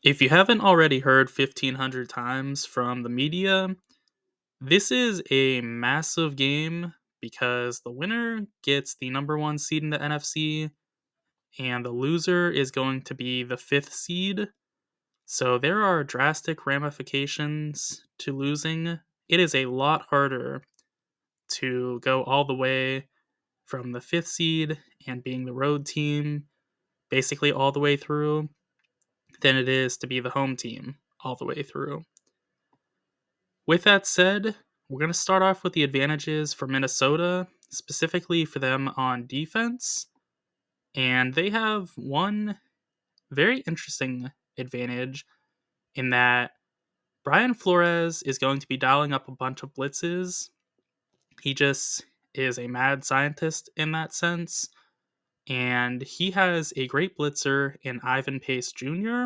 If you haven't already heard 1,500 times from the media, this is a massive game because the winner gets the number one seed in the NFC, and the loser is going to be the fifth seed. So there are drastic ramifications to losing. It is a lot harder to go all the way from the fifth seed and being the road team, basically all the way through, than it is to be the home team all the way through. With that said, we're going to start off with the advantages for Minnesota, specifically for them on defense. And they have one very interesting advantage in that Brian Flores is going to be dialing up a bunch of blitzes. He just is a mad scientist in that sense. And he has a great blitzer in Ivan Pace Jr.,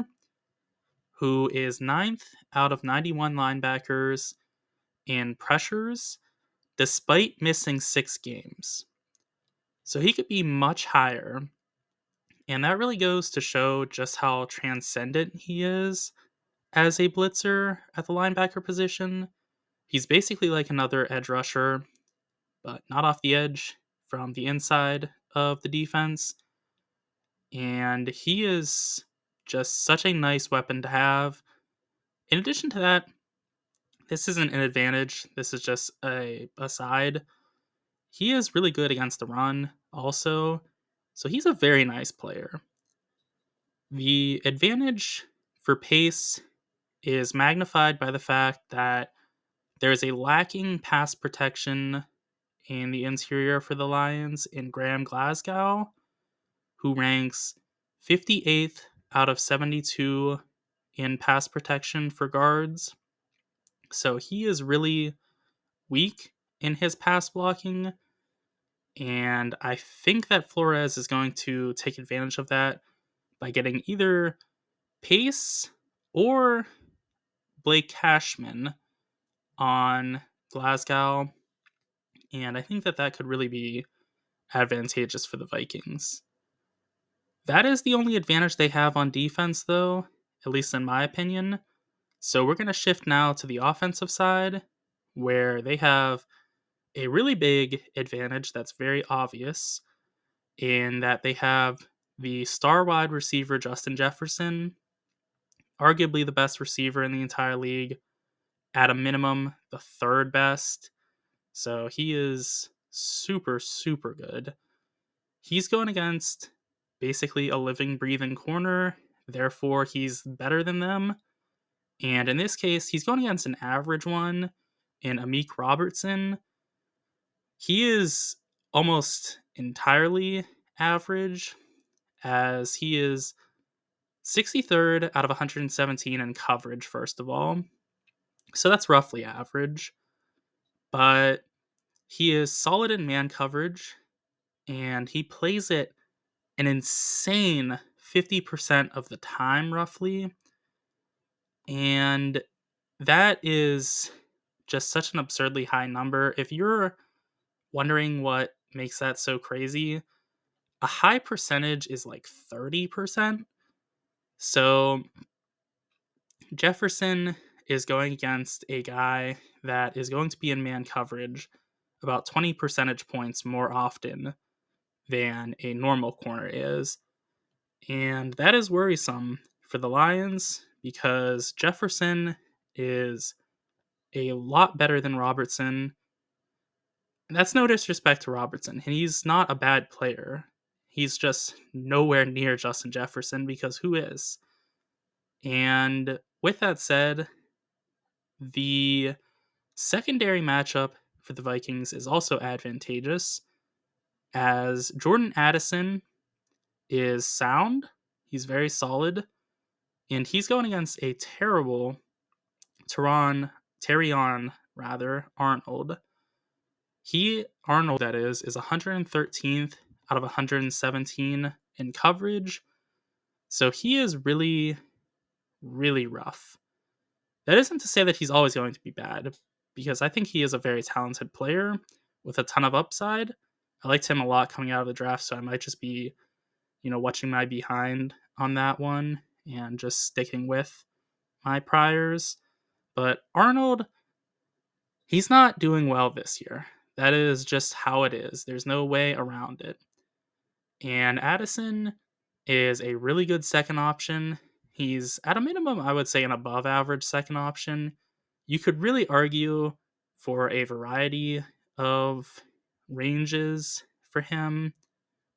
who is ninth out of 91 linebackers in pressures, despite missing 6 games. So he could be much higher. And that really goes to show just how transcendent he is as a blitzer at the linebacker position. He's basically like another edge rusher, but not off the edge, from the inside of the defense. And he is just such a nice weapon to have. In addition to that, this isn't an advantage. This is just a aside. He is really good against the run also. So he's a very nice player. The advantage for pace is magnified by the fact that there is a lacking pass protection in the interior for the Lions in Graham Glasgow, who ranks 58th out of 72 in pass protection for guards. So he is really weak in his pass blocking, and I think that Flores is going to take advantage of that by getting either Pace or Blake Cashman on Glasgow, and I think that that could really be advantageous for the Vikings. That is the only advantage they have on defense, though, at least in my opinion. So we're going to shift now to the offensive side, where they have a really big advantage that's very obvious, in that they have the star wide receiver Justin Jefferson, arguably the best receiver in the entire league, at a minimum, the third best. So he is super, super good. He's going against basically a living, breathing corner. Therefore, he's better than them. And in this case, he's going against an average one in Amik Robertson. He is almost entirely average, as he is 63rd out of 117 in coverage, first of all. So that's roughly average. But he is solid in man coverage, and he plays it an insane 50% of the time, roughly. And that is just such an absurdly high number. If you're wondering what makes that so crazy, a high percentage is like 30%. So Jefferson is going against a guy that is going to be in man coverage about 20 percentage points more often than a normal corner is. And that is worrisome for the Lions because Jefferson is a lot better than Robertson. And that's no disrespect to Robertson. He's not a bad player. He's just nowhere near Justin Jefferson because who is? And with that said, the secondary matchup for the Vikings is also advantageous as Jordan Addison is sound. He's very solid. And he's going against a terrible Terrion Arnold. Arnold, that is 113th out of 117 in coverage. So he is really, really rough. That isn't to say that he's always going to be bad, because I think he is a very talented player with a ton of upside. I liked him a lot coming out of the draft, so I might just be, watching my behind on that one and just sticking with my priors. But Arnold, he's not doing well this year. That is just how it is. There's no way around it. And Addison is a really good second option. He's at a minimum, I would say, an above average second option. You could really argue for a variety of ranges for him,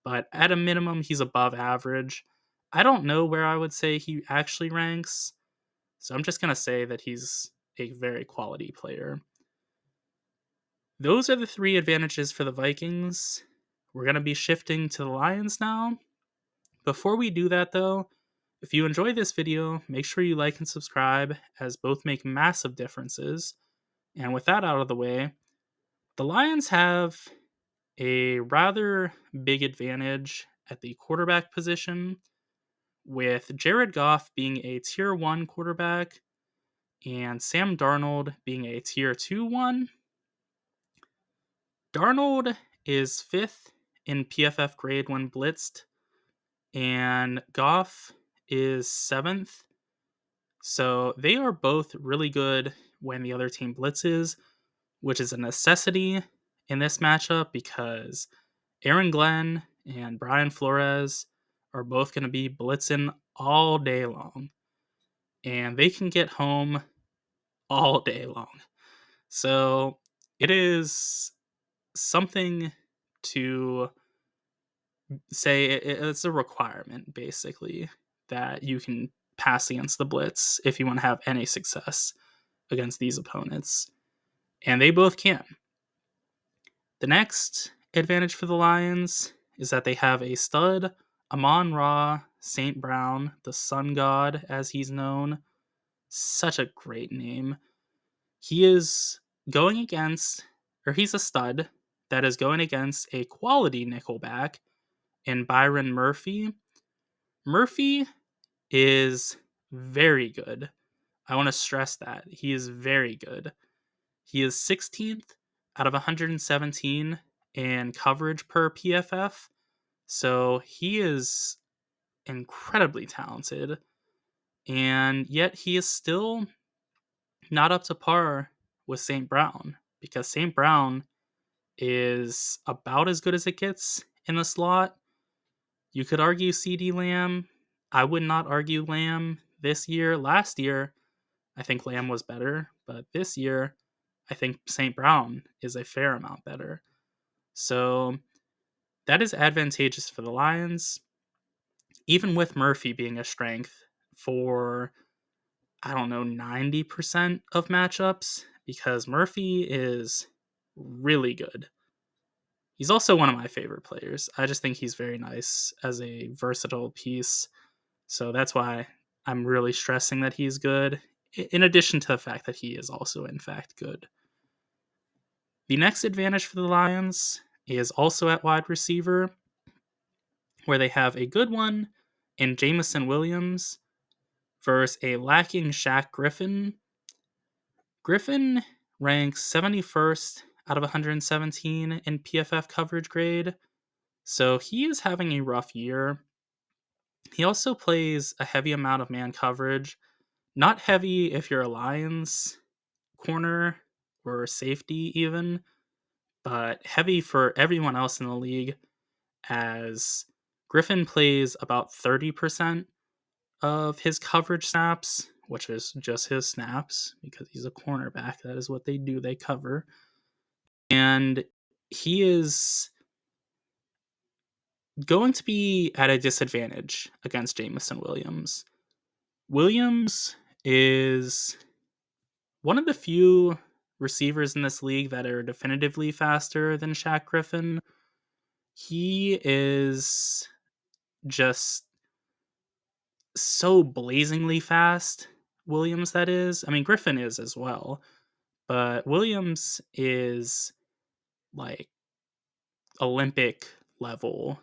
but at a minimum, he's above average. I don't know where I would say he actually ranks, so I'm just going to say that he's a very quality player. Those are the three advantages for the Vikings. We're going to be shifting to the Lions now. Before we do that, though, if you enjoy this video, make sure you like and subscribe, as both make massive differences. And with that out of the way, the Lions have a rather big advantage at the quarterback position, with Jared Goff being a Tier 1 quarterback and Sam Darnold being a Tier 2 one. Darnold is 5th in PFF grade when blitzed, and Goff is 7th. So they are both really good when the other team blitzes, which is a necessity in this matchup because Aaron Glenn and Brian Flores are both going to be blitzing all day long, and they can get home all day long. So it is something to say it's a requirement, basically, that you can pass against the blitz if you want to have any success against these opponents. And they both can. The next advantage for the Lions is that they have a stud, Amon-Ra St. Brown, the sun god as he's known. Such a great name. He is going against, or he's a stud that is going against a quality nickelback in Byron Murphy. Murphy is very good. I want to stress that. He is very good. He is 16th out of 117 in coverage per PFF. So he is incredibly talented. And yet he is still not up to par with St. Brown, because St. Brown is about as good as it gets in the slot. You could argue CD Lamb. I would not argue Lamb this year. Last year, I think Lamb was better, but this year, I think St. Brown is a fair amount better. So that is advantageous for the Lions, even with Murphy being a strength for, 90% of matchups, because Murphy is really good. He's also one of my favorite players. I just think he's very nice as a versatile piece. So that's why I'm really stressing that he's good, in addition to the fact that he is also, in fact, good. The next advantage for the Lions is also at wide receiver, where they have a good one in Jamison Williams versus a lacking Shaq Griffin. Griffin ranks 71st out of 117 in PFF coverage grade, so he is having a rough year. He also plays a heavy amount of man coverage. Not heavy if you're a Lions corner or safety even, but heavy for everyone else in the league, as Griffin plays about 30% of his coverage snaps, which is just his snaps because he's a cornerback. That is what they do, they cover. And he is going to be at a disadvantage against Jamison Williams. Williams is one of the few receivers in this league that are definitively faster than Shaq Griffin. He is just so blazingly fast, Williams, that is. I mean, Griffin is as well, but Williams is like Olympic level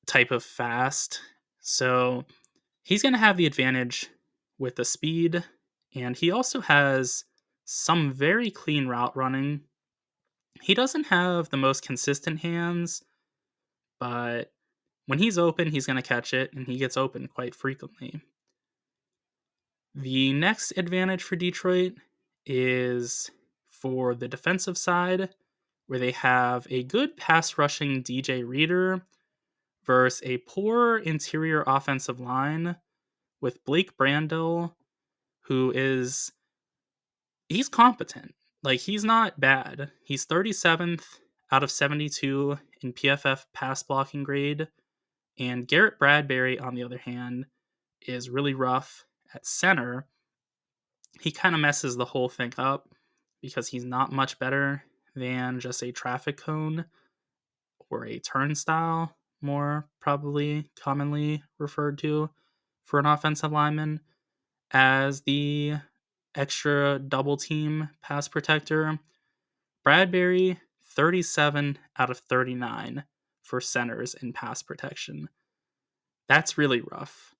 type of fast. So he's going to have the advantage with the speed, and he also has some very clean route running. He doesn't have the most consistent hands, but when he's open, he's going to catch it, and he gets open quite frequently. The next advantage for Detroit is for the defensive side, where they have a good pass rushing DJ Reader versus a poor interior offensive line with Blake Brandel, who is he's competent. Like, he's not bad. He's 37th out of 72 in PFF pass blocking grade. And Garrett Bradbury, on the other hand, is really rough at center. He kind of messes the whole thing up because he's not much better than just a traffic cone or a turnstile, more probably commonly referred to for an offensive lineman as the extra double team pass protector. Bradbury, 37 out of 39 for centers in pass protection. That's really rough.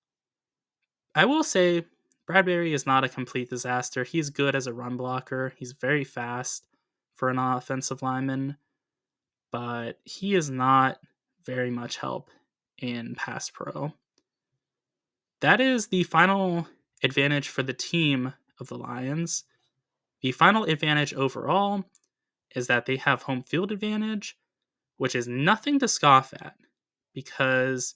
I will say Bradbury is not a complete disaster. He's good as a run blocker. He's very fast for an offensive lineman, but he is not very much help in pass pro. That is the final advantage for the team of the Lions. The final advantage overall is that they have home field advantage, which is nothing to scoff at because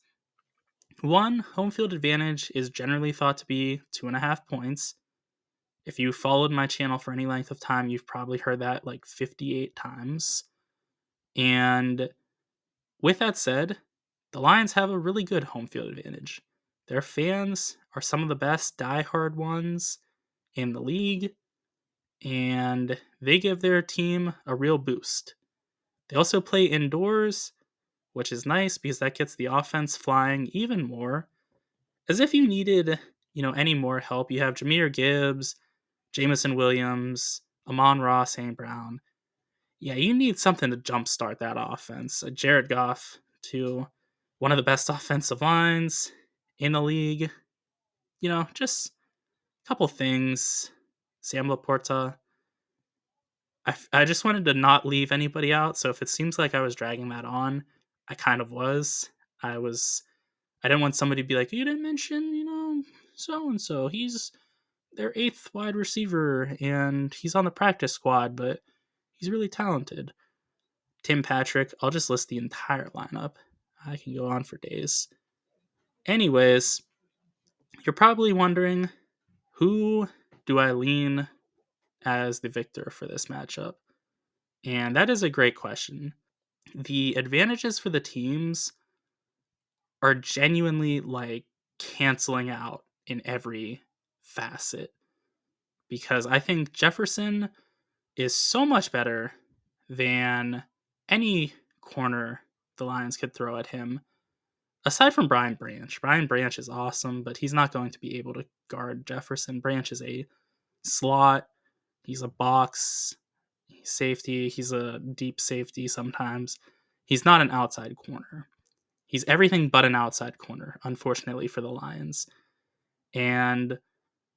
one, home field advantage is generally thought to be 2.5 points. If you followed my channel for any length of time, you've probably heard that like 58 times. And with that said, the Lions have a really good home field advantage. Their fans are some of the best diehard ones in the league, and they give their team a real boost. They also play indoors, which is nice because that gets the offense flying even more. As if you needed, any more help, you have Jahmyr Gibbs, Jameson Williams, Amon-Ra St. Brown. Yeah, you need something to jumpstart that offense. Jared Goff, to one of the best offensive lines in the league. Just a couple things. Sam Laporta. I just wanted to not leave anybody out, so if it seems like I was dragging that on, I kind of was. I didn't want somebody to be like, you didn't mention, so and so. He's their eighth wide receiver and he's on the practice squad, but he's really talented. Tim Patrick, I'll just list the entire lineup. I can go on for days. Anyways, you're probably wondering, who do I lean as the victor for this matchup? And that is a great question. The advantages for the teams are genuinely like canceling out in every facet because I think Jefferson is so much better than any corner the Lions could throw at him. Aside from Brian Branch. Brian Branch is awesome, but he's not going to be able to guard Jefferson. Branch is a slot. He's a box safety. He's a deep safety sometimes. He's not an outside corner. He's everything but an outside corner, unfortunately for the Lions. And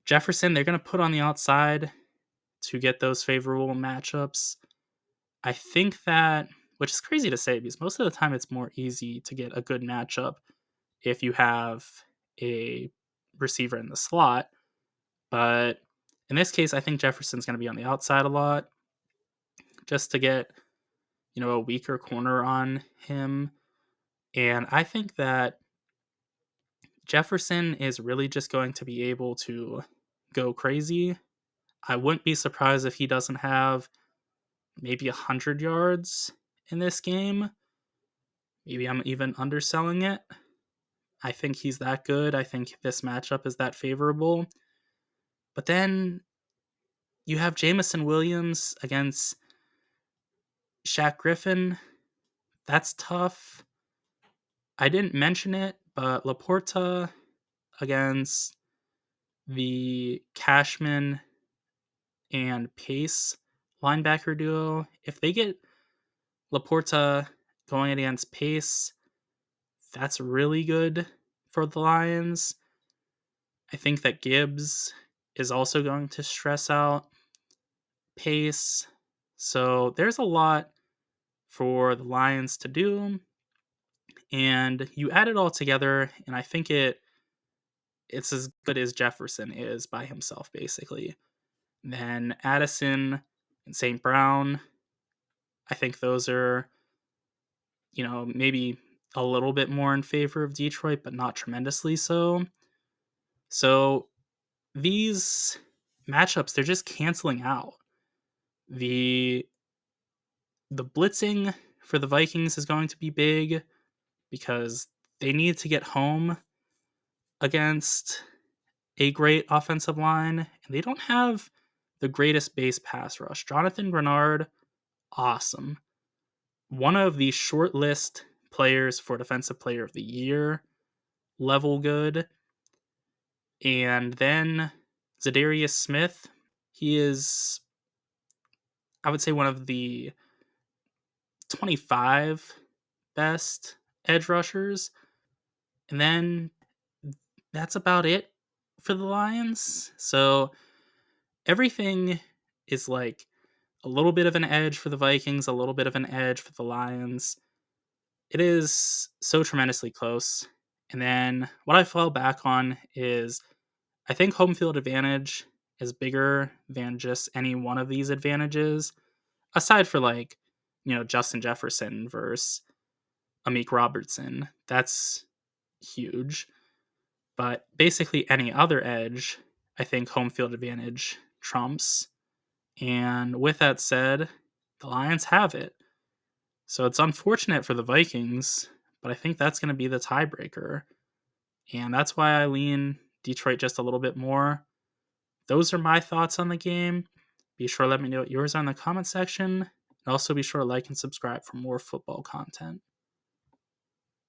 Jefferson, they're going to put on the outside to get those favorable matchups. I think that, which is crazy to say because most of the time it's more easy to get a good matchup if you have a receiver in the slot. But in this case, I think Jefferson's going to be on the outside a lot just to get, a weaker corner on him. And I think that Jefferson is really just going to be able to go crazy. I wouldn't be surprised if he doesn't have maybe 100 yards in this game. Maybe I'm even underselling it. I think he's that good. I think this matchup is that favorable. But then you have Jameson Williams against Shaq Griffin. That's tough. I didn't mention it, but Laporta against the Cashman and Pace linebacker duo. If they get Laporta going against Pace, that's really good for the Lions. I think that Gibbs is also going to stress out Pace. So there's a lot for the Lions to do. And you add it all together, and I think it it's as good as Jefferson is by himself, basically. Then Addison and St. Brown, I think those are, maybe a little bit more in favor of Detroit, but not tremendously so. So these matchups, they're just canceling out. The the blitzing for the Vikings is going to be big because they need to get home against a great offensive line, and they don't have the greatest base pass rush. Jonathan Grenard, awesome. One of the short list players for Defensive Player of the Year, level good. And then Zadarius Smith, he is, I would say, one of the 25 best edge rushers. And then that's about it for the Lions. So everything is like a little bit of an edge for the Vikings, a little bit of an edge for the Lions. It is so tremendously close. And then what I fall back on is I think home field advantage is bigger than just any one of these advantages, aside for Justin Jefferson versus Amik Robertson. That's huge. But basically any other edge, I think home field advantage trumps. And with that said, the Lions have it. So it's unfortunate for the Vikings, but I think that's going to be the tiebreaker. And that's why I lean Detroit just a little bit more. Those are my thoughts on the game. Be sure to let me know what yours are in the comment section. And also be sure to like and subscribe for more football content.